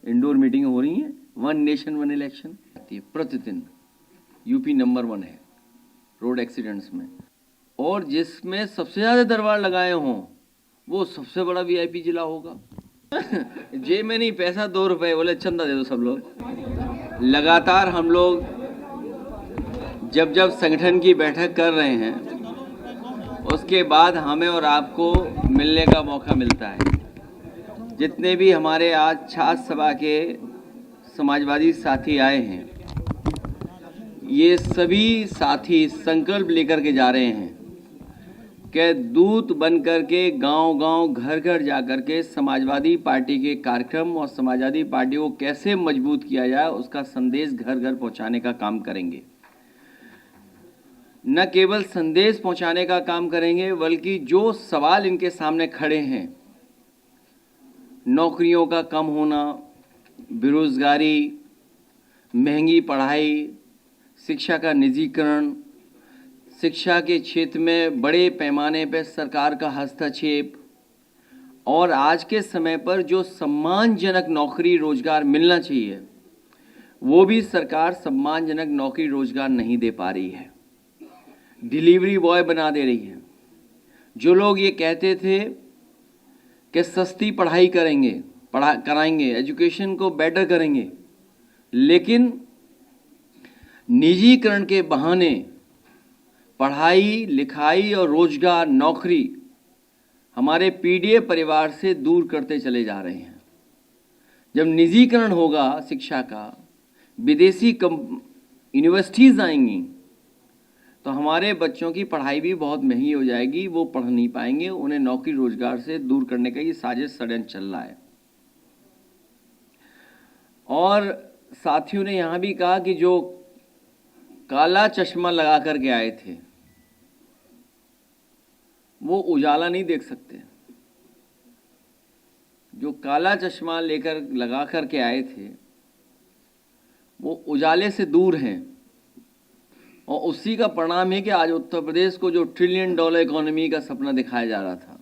Indoor meeting हो रही हैं, वन नेशन वन इलेक्शन प्रतिदिन यूपी नंबर 1 है रोड एक्सीडेंट्स में, और जिसमें सबसे ज़्यादा दरबार लगाए हों वो सबसे बड़ा वीआईपी जिला होगा। जेब में नहीं पैसा, 2 रुपए बोले चंदा दे दो सब लोग। लगातार हम लोग जब जब संगठन की बैठक कर रहे हैं उसके बाद हमें और आपको मिलने का मौका मिलता है। जितने भी हमारे आज छात्र सभा के समाजवादी साथी आए हैं, ये सभी साथी संकल्प लेकर के जा रहे हैं कि दूत बनकर के गांव-गांव, घर-घर जाकर के समाजवादी पार्टी के कार्यक्रम और समाजवादी पार्टी को कैसे मजबूत किया जाए उसका संदेश घर-घर पहुंचाने का काम करेंगे। न केवल संदेश पहुंचाने का काम करेंगे बल्कि जो सवाल इनके सामने खड़े हैं, नौकरियों का कम होना, बेरोजगारी, महंगी पढ़ाई, शिक्षा का निजीकरण, शिक्षा के क्षेत्र में बड़े पैमाने पर सरकार का हस्तक्षेप, और आज के समय पर जो सम्मानजनक नौकरी रोजगार मिलना चाहिए वो भी सरकार सम्मानजनक नौकरी रोजगार नहीं दे पा रही है, डिलीवरी बॉय बना दे रही है। जो लोग ये कहते थे कि सस्ती पढ़ाई कराएंगे, एजुकेशन को बेटर करेंगे, लेकिन निजीकरण के बहाने पढ़ाई लिखाई और रोजगार, नौकरी हमारे पीडीए परिवार से दूर करते चले जा रहे हैं। जब निजीकरण होगा शिक्षा का, विदेशी यूनिवर्सिटीज़ आएंगी तो हमारे बच्चों की पढ़ाई भी बहुत महंगी हो जाएगी, वो पढ़ नहीं पाएंगे, उन्हें नौकरी रोजगार से दूर करने का ये साजिश षड्यंत्र चल रहा है। और साथियों ने यहाँ भी कहा कि जो काला चश्मा लगा कर के आए थे वो उजाला नहीं देख सकते। जो काला चश्मा लगा कर के आए थे वो उजाले से दूर हैं, और उसी का परिणाम है कि आज उत्तर प्रदेश को जो $1 ट्रिलियन इकोनॉमी का सपना दिखाया जा रहा था,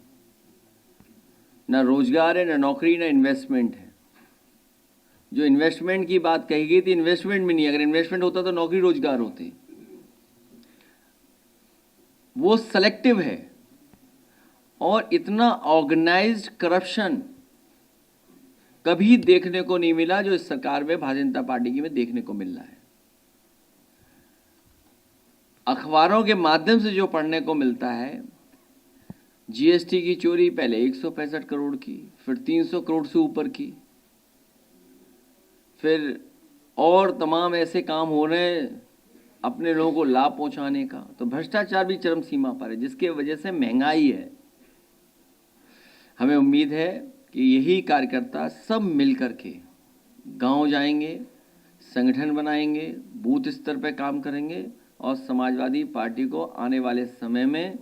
ना रोजगार है, ना नौकरी, ना इन्वेस्टमेंट है। जो इन्वेस्टमेंट की बात कही गई थी, इन्वेस्टमेंट में नहीं, अगर इन्वेस्टमेंट होता तो नौकरी रोजगार होते। वो सेलेक्टिव है, और इतना ऑर्गेनाइज्ड करप्शन कभी देखने को नहीं मिला जो इस सरकार में भारतीय जनता पार्टी की में देखने को मिल रहा है। अखबारों के माध्यम से जो पढ़ने को मिलता है, जीएसटी की चोरी पहले 165 करोड़ की, फिर 300 करोड़ से ऊपर की, फिर और तमाम ऐसे काम हो रहे हैं अपने लोगों को लाभ पहुंचाने का। तो भ्रष्टाचार भी चरम सीमा पर है, जिसके वजह से महंगाई है। हमें उम्मीद है कि यही कार्यकर्ता सब मिलकर के गांव जाएंगे, संगठन बनाएंगे, बूथ स्तर पर काम करेंगे और समाजवादी पार्टी को आने वाले समय में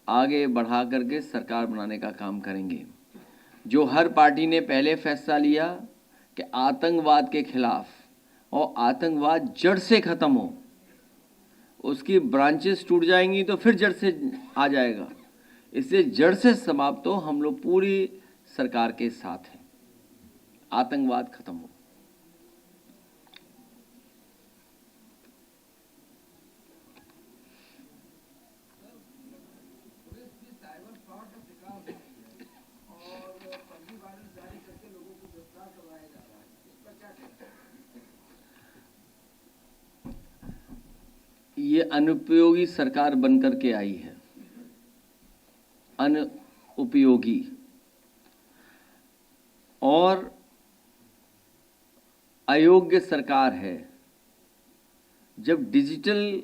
आगे बढ़ा करके सरकार बनाने का काम करेंगे। जो हर पार्टी ने पहले फैसला लिया कि आतंकवाद के खिलाफ और आतंकवाद जड़ से ख़त्म हो, उसकी ब्रांचेस टूट जाएंगी तो फिर जड़ से आ जाएगा। इससे जड़ से समाप्त हो, हम लोग पूरी सरकार के साथ हैं, आतंकवाद खत्म हो। ये अनुपयोगी सरकार बनकर के आई है, अनुपयोगी, और अयोग्य सरकार है। जब डिजिटल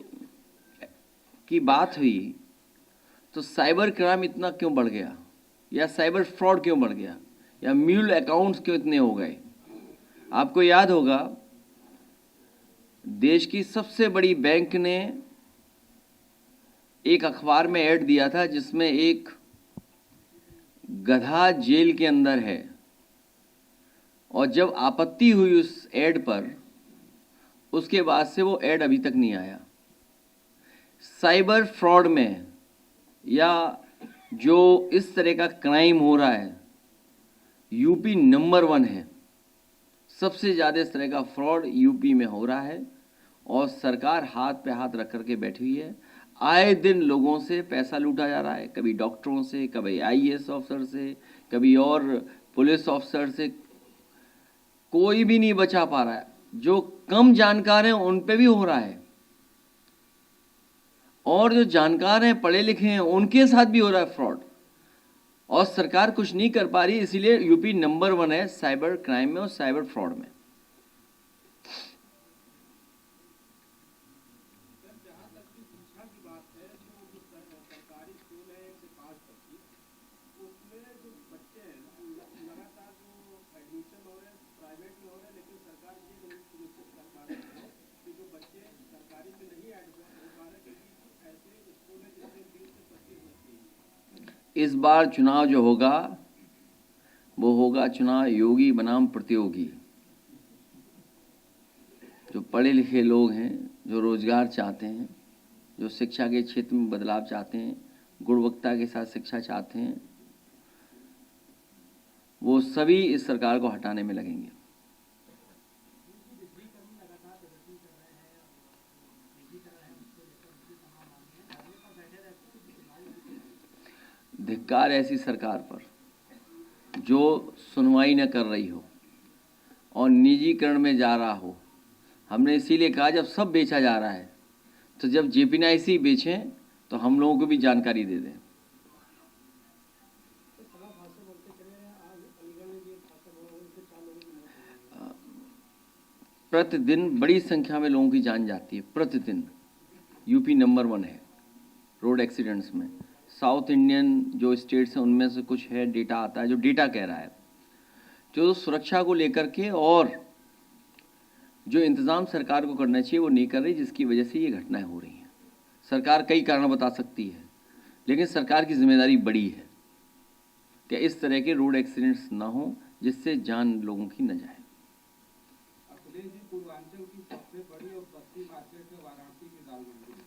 की बात हुई तो साइबर क्राइम इतना क्यों बढ़ गया, या साइबर फ्रॉड क्यों बढ़ गया, या म्यूल अकाउंट्स क्यों इतने हो गए? आपको याद होगा, देश की सबसे बड़ी बैंक ने एक अखबार में ऐड दिया था जिसमें एक गधा जेल के अंदर है, और जब आपत्ति हुई उस ऐड पर, उसके बाद से वो ऐड अभी तक नहीं आया। साइबर फ्रॉड में या जो इस तरह का क्राइम हो रहा है, यूपी नंबर 1 है। सबसे ज़्यादा इस तरह का फ्रॉड यूपी में हो रहा है और सरकार हाथ पे हाथ रख करके बैठी हुई है। आए दिन लोगों से पैसा लूटा जा रहा है, कभी डॉक्टरों से, कभी आईएएस ऑफिसर से, कभी और पुलिस ऑफिसर से। कोई भी नहीं बचा पा रहा है। जो कम जानकार हैं उन पे भी हो रहा है और जो जानकार हैं, पढ़े लिखे हैं, उनके साथ भी हो रहा है फ्रॉड। और सरकार कुछ नहीं कर पा रही, इसीलिए यूपी नंबर 1 है साइबर क्राइम में और साइबर फ्रॉड में। इस बार चुनाव जो होगा वो होगा चुनाव योगी बनाम प्रतियोगी। जो पढ़े लिखे लोग हैं, जो रोजगार चाहते हैं, जो शिक्षा के क्षेत्र में बदलाव चाहते हैं, गुणवत्ता के साथ शिक्षा चाहते हैं, वो सभी इस सरकार को हटाने में लगेंगे। धिक्कार ऐसी सरकार पर जो सुनवाई न कर रही हो और निजीकरण में जा रहा हो। हमने इसीलिए कहा जब सब बेचा जा रहा है तो जब जेपीएनआईसी बेचें तो हम लोगों को भी जानकारी दे दें। प्रतिदिन बड़ी संख्या में लोगों की जान जाती है। प्रतिदिन यूपी नंबर 1 है रोड एक्सीडेंट्स में। साउथ इंडियन जो स्टेट्स हैं उनमें से कुछ है, डेटा आता है जो डेटा कह रहा है। जो सुरक्षा को लेकर के और जो इंतज़ाम सरकार को करना चाहिए वो नहीं कर रही, जिसकी वजह से ये घटनाएं हो रही हैं। सरकार कई कारण बता सकती है, लेकिन सरकार की जिम्मेदारी बड़ी है कि इस तरह के रोड एक्सीडेंट्स ना हो जिससे जान लोगों की न जाए। अखिलेश जी, पूर्वांचल की सबसे बड़ी और सस्ती मार्केट है वाराणसी की दाल मंडी।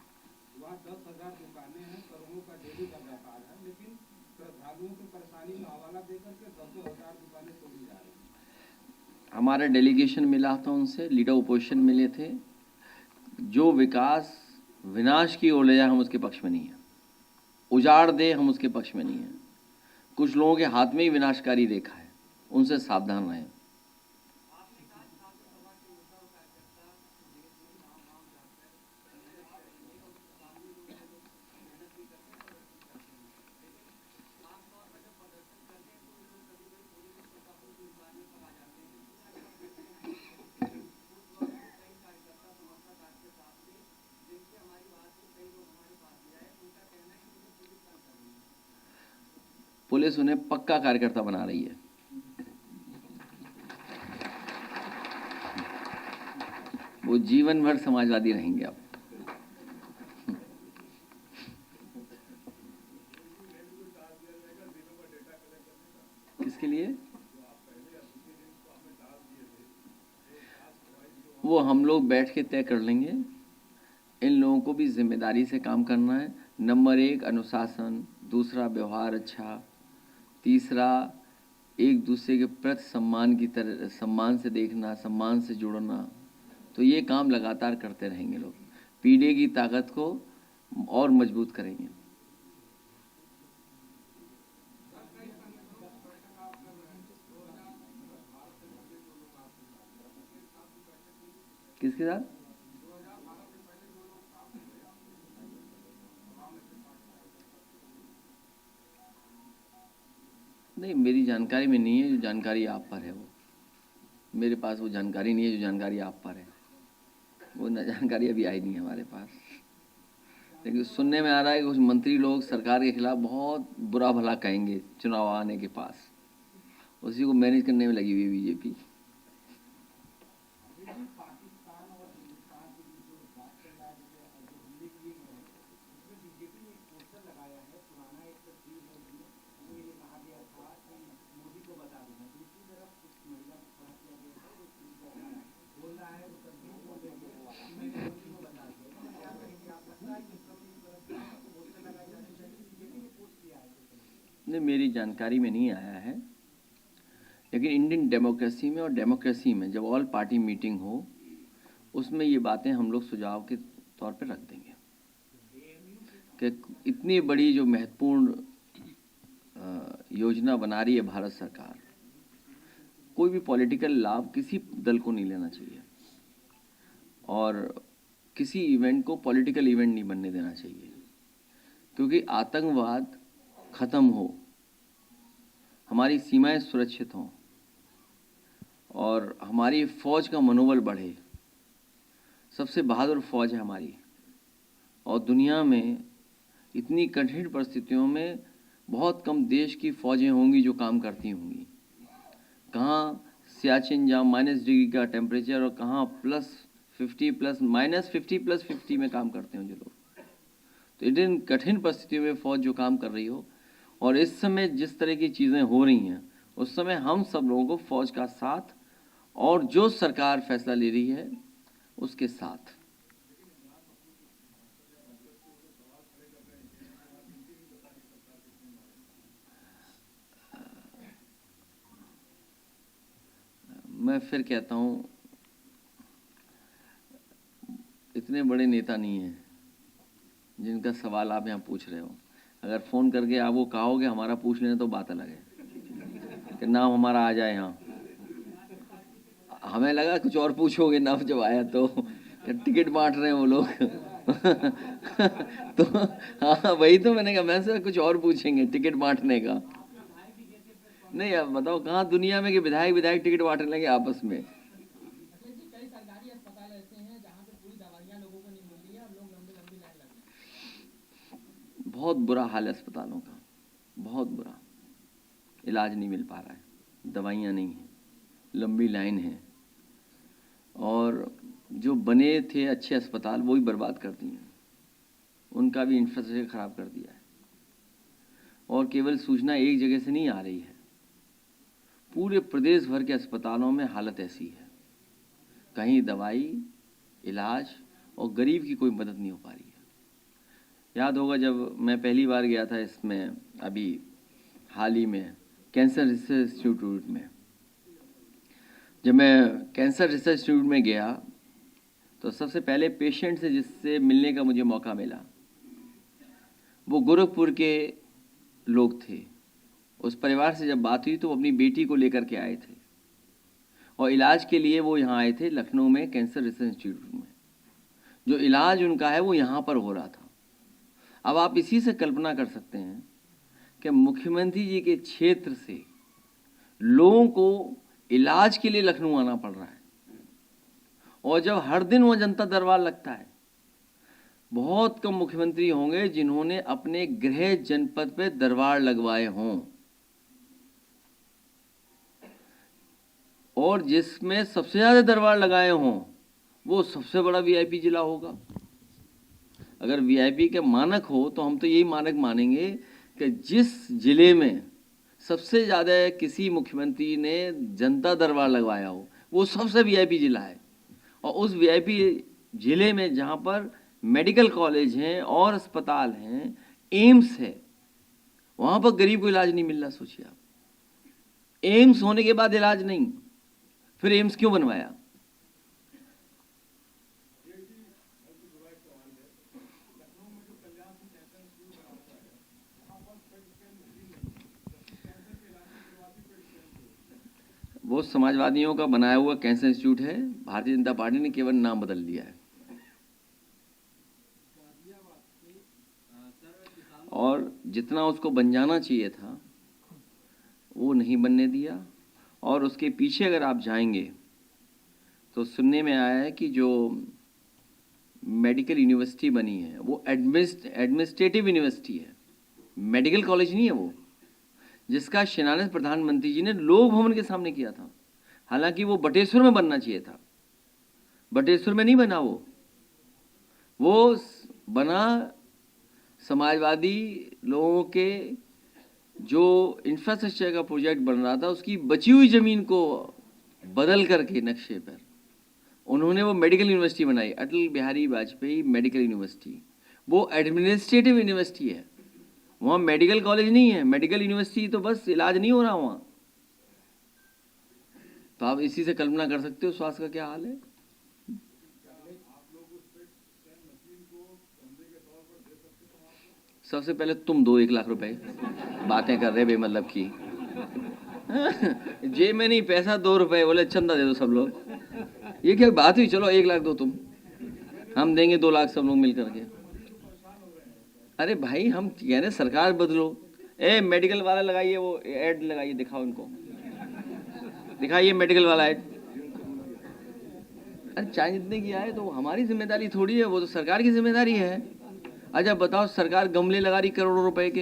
वहाँ 10,000 दुकानें हैं, करोड़ों का डेली का व्यापार है, लेकिन श्रद्धालुओं की परेशानी में हवाला देकर के 10,000 दुकानें तोड़ी जा रही हैं। हमारा डेलीगेशन मिला था उनसे, लीडर ओपोजिशन मिले थे। जो विकास विनाश की ओर ले जाए हम उसके पक्ष में नहीं है, उजाड़ दे हम उसके पक्ष में नहीं है। कुछ लोगों के हाथ में ही विनाशकारी रेखा है, उनसे सावधान रहें। पुलिस उन्हें पक्का कार्यकर्ता बना रही है। वो जीवन भर समाजवादी रहेंगे। अब किसके लिए? वो हम लोग बैठ के तय कर लेंगे। इन लोगों को भी जिम्मेदारी से काम करना है। नंबर 1 अनुशासन, दूसरा व्यवहार अच्छा, तीसरा एक दूसरे के प्रति सम्मान की तरह, सम्मान से देखना, सम्मान से जुड़ना। तो ये काम लगातार करते रहेंगे लोग। पीडीए की ताकत को और मजबूत करेंगे। किसके साथ? नहीं, मेरी जानकारी में नहीं है। जो जानकारी आप पर है वो मेरे पास वो जानकारी नहीं है जो जानकारी आप पर है। वो जानकारी अभी आई नहीं है हमारे पास। लेकिन सुनने में आ रहा है कि कुछ मंत्री लोग सरकार के खिलाफ बहुत बुरा भला कहेंगे चुनाव आने के पास। उसी को मैनेज करने में लगी हुई है बीजेपी। नहीं, मेरी जानकारी में नहीं आया है। लेकिन इंडियन डेमोक्रेसी में और डेमोक्रेसी में जब ऑल पार्टी मीटिंग हो उसमें ये बातें हम लोग सुझाव के तौर पे रख देंगे कि इतनी बड़ी जो महत्वपूर्ण योजना बना रही है भारत सरकार, कोई भी पॉलिटिकल लाभ किसी दल को नहीं लेना चाहिए और किसी इवेंट को पॉलिटिकल इवेंट नहीं बनने देना चाहिए, क्योंकि आतंकवाद खत्म हो, हमारी सीमाएं सुरक्षित हों और हमारी फौज का मनोबल बढ़े। सबसे बहादुर फौज है हमारी और दुनिया में इतनी कठिन परिस्थितियों में बहुत कम देश की फौजें होंगी जो काम करती होंगी। कहाँ सियाचिन जहाँ -डिग्री का टेम्परेचर और कहाँ -50 में काम करते हैं जो लोग। तो इन कठिन परिस्थितियों में फौज जो काम कर रही हो और इस समय जिस तरह की चीज़ें हो रही हैं उस समय हम सब लोगों को फौज का साथ और जो सरकार फैसला ले रही है उसके साथ। मैं फिर कहता हूँ इतने बड़े नेता नहीं हैं जिनका सवाल आप यहाँ पूछ रहे हो। अगर फ़ोन करके आप वो कहोगे हमारा पूछ लेना तो बात अलग है कि नाम हमारा आ जाए यहाँ। हमें लगा कुछ और पूछोगे, नाम जब आया तो टिकट बांट रहे हैं वो लोग तो हाँ वही तो मैंने कहा, मैं से कुछ और पूछेंगे टिकट बांटने का। नहीं आप बताओ कहाँ दुनिया में कि विधायक टिकट बांटने लगे आपस में। कई सरकारी अस्पताल ऐसे हैं जहाँ पे पूरी दवाइयाँ लोगों को नहीं मिल रही है और लोग लंबी लंबी लाइन लग रही है। बहुत बुरा हाल है अस्पतालों का, बहुत बुरा। इलाज नहीं मिल पा रहा है, दवाइयाँ नहीं हैं, लंबी लाइन है और जो बने थे अच्छे अस्पताल वो भी बर्बाद कर दिए हैं, उनका भी इंफ्रास्ट्रक्चर खराब कर दिया है। और केवल सूचना एक जगह से नहीं आ रही है, पूरे प्रदेश भर के अस्पतालों में हालत ऐसी है, कहीं दवाई, इलाज और गरीब की कोई मदद नहीं हो पा रही है। याद होगा जब मैं पहली बार गया था इसमें अभी हाल ही में कैंसर रिसर्च इंस्टीट्यूट में, जब मैं कैंसर रिसर्च इंस्टीट्यूट में गया तो सबसे पहले पेशेंट से जिससे मिलने का मुझे मौका मिला वो गोरखपुर के लोग थे। उस परिवार से जब बात हुई तो वो अपनी बेटी को लेकर के आए थे और इलाज के लिए वो यहाँ आए थे लखनऊ में कैंसर रिसर्च इंस्टीट्यूट में। जो इलाज उनका है वो यहाँ पर हो रहा था। अब आप इसी से कल्पना कर सकते हैं कि मुख्यमंत्री जी के क्षेत्र से लोगों को इलाज के लिए लखनऊ आना पड़ रहा है और जब हर दिन वो जनता दरबार लगता है, बहुत कम मुख्यमंत्री होंगे जिन्होंने अपने गृह जनपद पे दरबार लगवाए हों और जिसमें सबसे ज्यादा दरबार लगाए हों वो सबसे बड़ा वीआईपी जिला होगा। अगर वीआईपी के मानक हो तो हम तो यही मानक मानेंगे कि जिस जिले में सबसे ज़्यादा किसी मुख्यमंत्री ने जनता दरबार लगवाया हो वो सबसे वीआईपी जिला है। और उस वीआईपी जिले में जहाँ पर मेडिकल कॉलेज हैं और अस्पताल हैं, एम्स है, वहाँ पर गरीब को इलाज नहीं मिल रहा। सोचिए आप, एम्स होने के बाद इलाज नहीं, फिर एम्स क्यों बनवाया? वो समाजवादियों का बनाया हुआ कैंसर इंस्टीट्यूट है, भारतीय जनता पार्टी ने केवल नाम बदल दिया है। और जितना उसको बन जाना चाहिए था वो नहीं बनने दिया। और उसके पीछे अगर आप जाएंगे तो सुनने में आया है कि जो मेडिकल यूनिवर्सिटी बनी है वो एडमिनिस्ट्रेटिव यूनिवर्सिटी है, मेडिकल कॉलेज नहीं है वो, जिसका शिलान्यास प्रधानमंत्री जी ने लोक भवन के सामने किया था। हालांकि वो बटेश्वर में बनना चाहिए था, बटेश्वर में नहीं बना, वो बना समाजवादी लोगों के जो इंफ्रास्ट्रक्चर का प्रोजेक्ट बन रहा था उसकी बची हुई ज़मीन को बदल करके नक्शे पर उन्होंने वो मेडिकल यूनिवर्सिटी बनाई, अटल बिहारी वाजपेयी मेडिकल यूनिवर्सिटी। वो एडमिनिस्ट्रेटिव यूनिवर्सिटी है, वहाँ मेडिकल कॉलेज नहीं है। मेडिकल यूनिवर्सिटी तो बस इलाज नहीं हो रहा वहाँ, तो आप इसी से कल्पना कर सकते हो स्वास्थ्य का क्या हाल है। सबसे पहले तुम दो 1 लाख रुपए, बातें कर रहे बेमतलब की। जेब में नहीं पैसा, 2 रुपए, बोले चंदा दे दो सब लोग, ये क्या बात हुई। चलो 1 लाख दो तुम, हम देंगे 2 लाख सब लोग मिल करके। अरे भाई हम कह रहे सरकार बदलो। मेडिकल वाला लगाइए, वो ऐड लगाइए, दिखाओ इनको, दिखाइए मेडिकल वाला ऐड। अरे चाहे जितने की आए तो हमारी जिम्मेदारी थोड़ी है, वो तो सरकार की जिम्मेदारी है। अच्छा बताओ, सरकार गमले लगा रही करोड़ों रुपए के,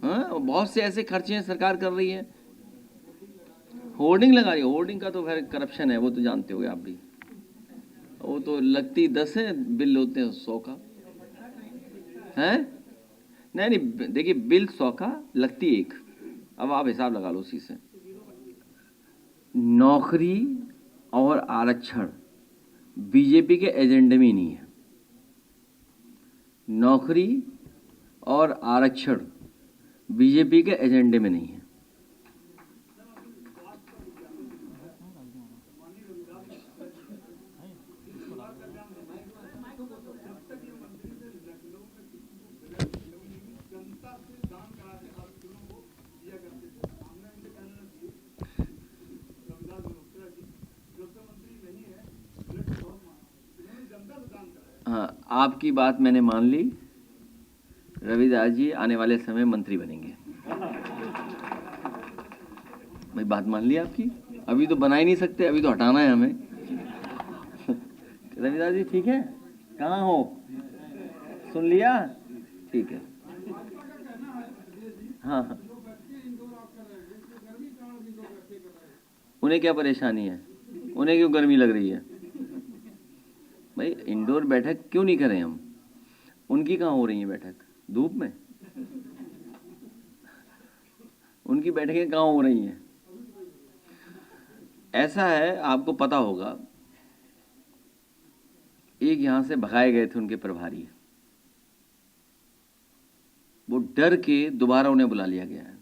हाँ बहुत से ऐसे खर्चे सरकार कर रही है। होर्डिंग लगा रही है, होर्डिंग का तो फिर करप्शन है, वो तो जानते हो आप भी। वो तो लगती 10 है, बिल होते हैं 100 का, हैं? नहीं, देखिए बिल 100 का, लगती 1। अब आप हिसाब लगा लो उसी से। नौकरी और आरक्षण बीजेपी के एजेंडे में ही नहीं है। नौकरी और आरक्षण बीजेपी के एजेंडे में नहीं है। हाँ, आपकी बात मैंने मान ली। रविदास जी आने वाले समय मंत्री बनेंगे। भाई बात मान ली आपकी, अभी तो बना ही नहीं सकते, अभी तो हटाना है हमें। रविदास जी ठीक है, कहाँ हो, सुन लिया, ठीक है। हाँ हाँ, उन्हें क्या परेशानी है, उन्हें क्यों गर्मी लग रही है। भाई इंडोर बैठक क्यों नहीं करें हम, उनकी कहाँ हो रही है बैठक, धूप में, उनकी बैठकें कहाँ हो रही हैं। ऐसा है, आपको पता होगा, एक यहां से भगाए गए थे उनके प्रभारी, वो डर के दोबारा उन्हें बुला लिया गया है।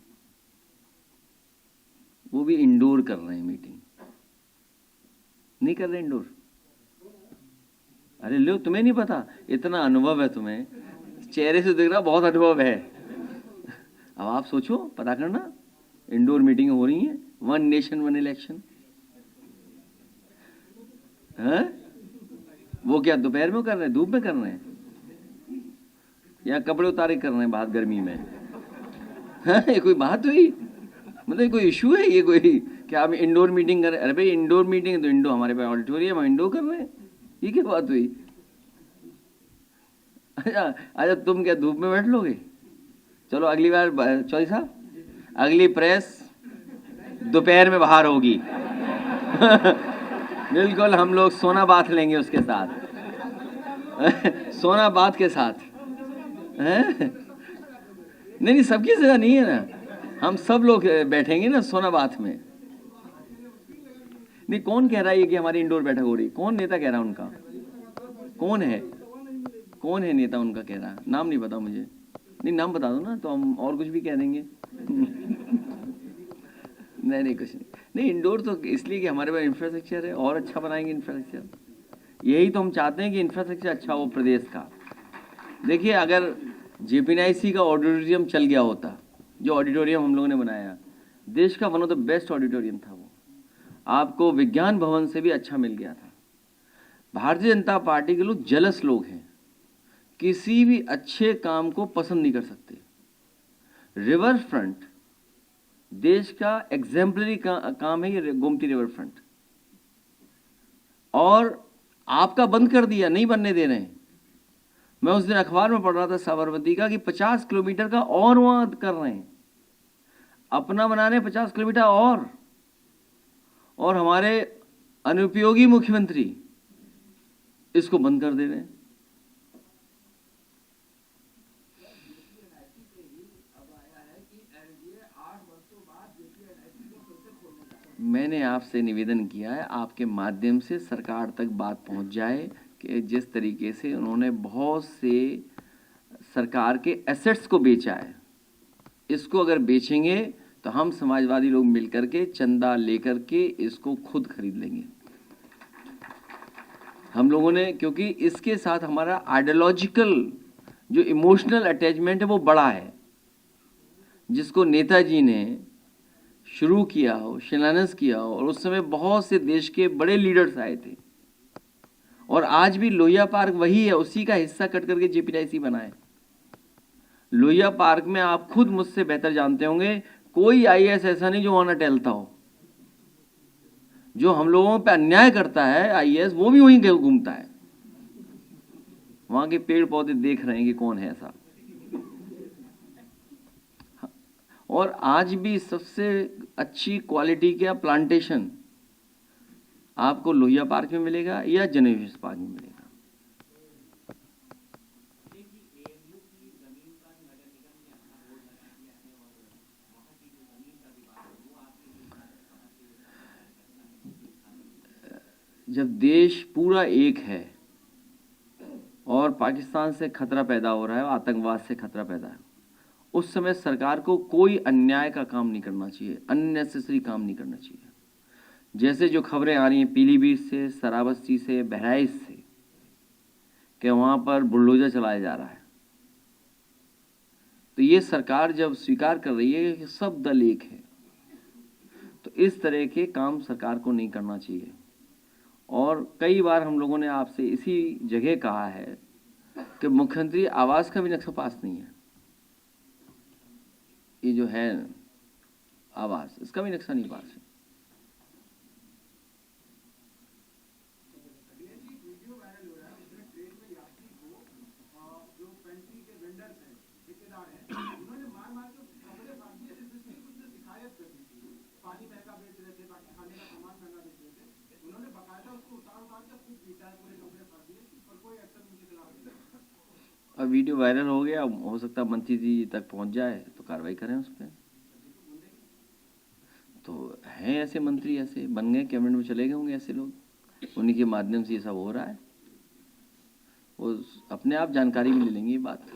वो भी इंडोर कर रहे हैं मीटिंग, नहीं कर रहे इंडोर। अरे लो, तुम्हें नहीं पता, इतना अनुभव है तुम्हें, चेहरे से दिख रहा बहुत अनुभव है। अब आप सोचो, पता करना, इंडोर मीटिंग हो रही है, 1 नेशन 1 इलेक्शन। हैं? वो क्या दोपहर में कर रहे हैं, धूप में कर रहे हैं, या कपड़े उतारे कर रहे हैं बाहर गर्मी में। हाँ, ये कोई बात हुई, मतलब कोई इशू है ये कोई, क्या आप इंडोर मीटिंग कर रहे हैं। अरे भाई इंडोर मीटिंग है तो इंडोर, हमारे पास ऑडिटोरियम, हम इंडोर कर रहे हैं, ये क्या बात हुई। अच्छा तुम क्या धूप में बैठ लोगे। चलो अगली बार चौधरी साहब, अगली प्रेस दोपहर में बाहर होगी। बिल्कुल, हम लोग सोना बात लेंगे उसके साथ। सोना बात के साथ नहीं, सबकी जगह नहीं है ना, हम सब लोग बैठेंगे ना सोना बात में। नहीं, कौन कह रहा है ये कि हमारी इंडोर बैठक हो रही, कौन नेता कह रहा है उनका, कौन है नेता उनका कह रहा, नाम नहीं पता मुझे। नहीं नाम बता दो ना, तो हम और कुछ भी कह देंगे। नहीं कुछ नहीं, इंडोर तो इसलिए कि हमारे पास इंफ्रास्ट्रक्चर है, और अच्छा बनाएंगे इंफ्रास्ट्रक्चर। यही तो हम चाहते हैं कि इंफ्रास्ट्रक्चर अच्छा हो प्रदेश का। देखिए अगर जेपीएनआईसी का ऑडिटोरियम चल गया होता, जो ऑडिटोरियम हम लोगों ने बनाया, देश का one of the best auditorium था वो, आपको विज्ञान भवन से भी अच्छा मिल गया था। भारतीय जनता पार्टी के लोग जलस लोग हैं, किसी भी अच्छे काम को पसंद नहीं कर सकते। रिवर फ्रंट देश का एग्जाम्पलरी काम है ये, गोमती रिवर फ्रंट, और आपका बंद कर दिया, नहीं बनने दे रहे हैं। मैं उस दिन अखबार में पढ़ रहा था साबरमती का कि 50 किलोमीटर का और वहां कर रहे हैं, अपना बना रहे 50 किलोमीटर और हमारे अनुपयोगी मुख्यमंत्री इसको बंद कर दे रहे हैं। मैंने आपसे निवेदन किया है, आपके माध्यम से सरकार तक बात पहुंच जाए कि जिस तरीके से उन्होंने बहुत से सरकार के एसेट्स को बेचा है, इसको अगर बेचेंगे तो हम समाजवादी लोग मिलकर के चंदा लेकर के इसको खुद खरीद लेंगे हम लोगों ने, क्योंकि इसके साथ हमारा आइडियोलॉजिकल जो इमोशनल अटैचमेंट है वो बड़ा है, जिसको नेताजी ने शुरू किया हो, शिलान्यास किया हो, और उस समय बहुत से देश के बड़े लीडर्स आए थे, और आज भी लोहिया पार्क वही है, उसी का हिस्सा कट करके जेपीआईसी बना है। लोहिया पार्क में आप खुद मुझसे बेहतर जानते होंगे, कोई आईएएस ऐसा नहीं जो वहां न टहलता हो। जो हम लोगों पे अन्याय करता है आईएएस, वो भी वहीं घूमता है। वहां के पेड़ पौधे देख रहे हैं कि कौन है ऐसा। और आज भी सबसे अच्छी क्वालिटी का प्लांटेशन आपको लोहिया पार्क में मिलेगा या जनरल पार्क में मिलेगा। जब देश पूरा एक है और पाकिस्तान से खतरा पैदा हो रहा है, आतंकवाद से खतरा पैदा है, उस समय सरकार को कोई अन्याय का काम नहीं करना चाहिए, अननेसेसरी काम नहीं करना चाहिए। जैसे जो खबरें आ रही हैं पीलीभीत से, श्रावस्ती से, बहराइच से, कि वहां पर बुलडोजर चलाया जा रहा है, तो ये सरकार जब स्वीकार कर रही है कि सब दल एक है, तो इस तरह के काम सरकार को नहीं करना चाहिए। और कई बार हम लोगों ने आपसे इसी जगह कहा है कि मुख्यमंत्री आवास का भी नक्शा पास नहीं है। ये जो है आवास, इसका भी नक्शा नहीं पास है। वीडियो वायरल हो रहा है उसमें ट्रेन में यात्री को जो पेंट्री के वेंडर्स हैं, ठेकेदार हैं, उन्होंने मार मार के कपड़े फाड़ दिए, जिससे कुछ ने शिकायत कर दी थी। पानी महंगा बेच रहे थे, बाकी खाने का सामान महंगा बेच रहे थे, उन्होंने बकायदा उसको उतार उतार के खूब पीटा है, पूरे कपड़े फाड़ दिए, पर कोई एक्शन उनके खिलाफ नहीं है। अब वीडियो वायरल हो गया, हो सकता है मंत्री जी तक पहुंच जाए तो कार्रवाई करें उस पर। तो हैं ऐसे मंत्री, ऐसे बन गए, कैबिनेट में चले गए होंगे ऐसे लोग, उन्हीं के माध्यम से ये सब हो रहा है। वो अपने आप जानकारी में ले लेंगे ये बात।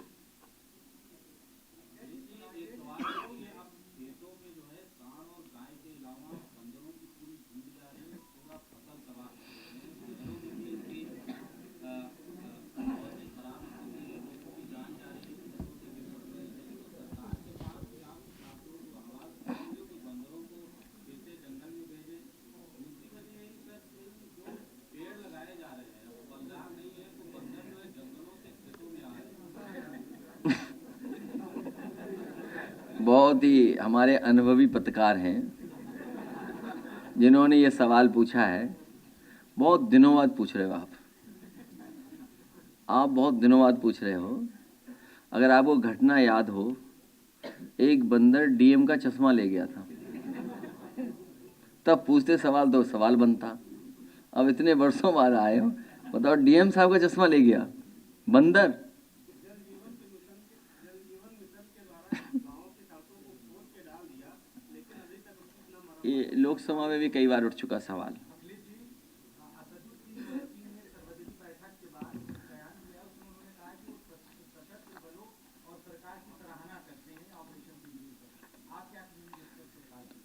बहुत ही हमारे अनुभवी पत्रकार हैं जिन्होंने ये सवाल पूछा है। बहुत दिनों बाद पूछ रहे हो आप बहुत दिनों बाद पूछ रहे हो। अगर आपको घटना याद हो, एक बंदर डीएम का चश्मा ले गया था, तब पूछते सवाल तो सवाल बनता। अब इतने वर्षों बाद आए हो, बताओ डीएम साहब का चश्मा ले गया बंदर। ये लोकसभा में भी कई बार उठ चुका सवाल।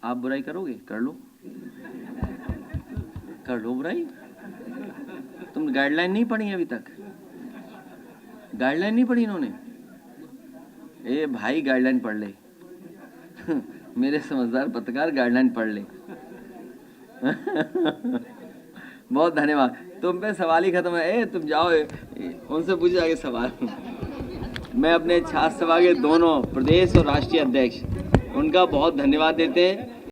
आप बुराई करोगे? कर लो बुराई। तुम गाइडलाइन नहीं पढ़ी अभी तक? गाइडलाइन नहीं पढ़ी इन्होंने? ए भाई गाइडलाइन पढ़ ले मेरे समझदार पत्रकार गाइडलाइन पढ़ ले बहुत धन्यवाद। तुम पे सवाल ही खत्म है। तुम जाओ उनसे पूछे आगे सवाल। मैं अपने छात्र सभा के दोनों प्रदेश और राष्ट्रीय अध्यक्ष उनका बहुत धन्यवाद देते हैं